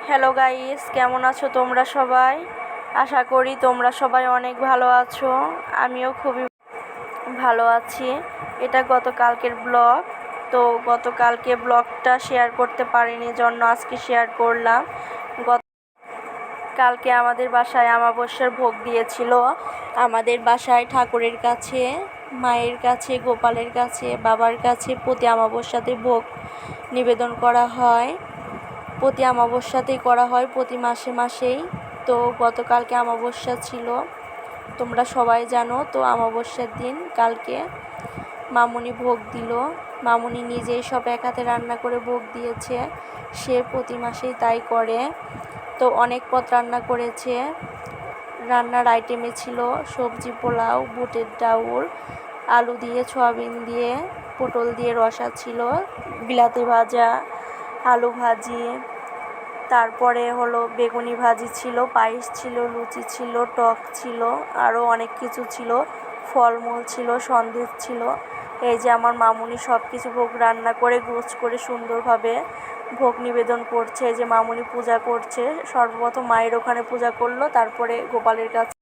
Hello guys, কেমন আছো তোমরা সবাই? আশা করি তোমরা সবাই অনেক ভালো আছো। আমিও খুবই ভালো আছি। এটা গতকালকের ব্লগ। তো গতকালকে ব্লগটা শেয়ার করতে পারিনি, জন্য আজকে শেয়ার করলাম। কালকে আমাদের বাসায় আমাবস্যার ভোগ দিয়েছিল। আমাদের বাসায় ঠাকুরের কাছে, মায়ের কাছে, গোপালের কাছে, বাবার কাছে প্রতি আমাবস্যাতে ভোগ নিবেদন করা হয়। প্রতি আমাবস্যাতেই করা হয়, প্রতি মাসেই। তো গতকালকে আমাবস্যা ছিল, তোমরা সবাই জানো। তো আমাবস্যার দিন কালকে মামুনি ভোগ দিল। মামুনি নিজেই সব এক হাতে রান্না করে ভোগ দিয়েছে। সে প্রতি মাসেই তাই করে। তো অনেক পদ রান্না করেছে। রান্নার আইটেমে ছিল সবজি পোলাও, বুটের ডাউল, আলু দিয়ে, সয়াবিন দিয়ে, পটল দিয়ে রসা ছিল, বিলাতি ভাজা, আলু ভাজি, তারপরে বেগুনি ভাজি ছিল, পায়েস ছিল, লুচি ছিল, টক ছিল, আরও অনেক কিছু ছিল, ফলমূল ছিল, সন্দেশ ছিল। এই যে আমার মামুনি সব কিছু ভোগ রান্না করে গোছ করে সুন্দরভাবে ভোগ নিবেদন করছে। এই যে মামুনি পূজা করছে, সর্বপ্রথম মায়ের ওখানে পূজা করলো, তারপরে গোপালের কাছে।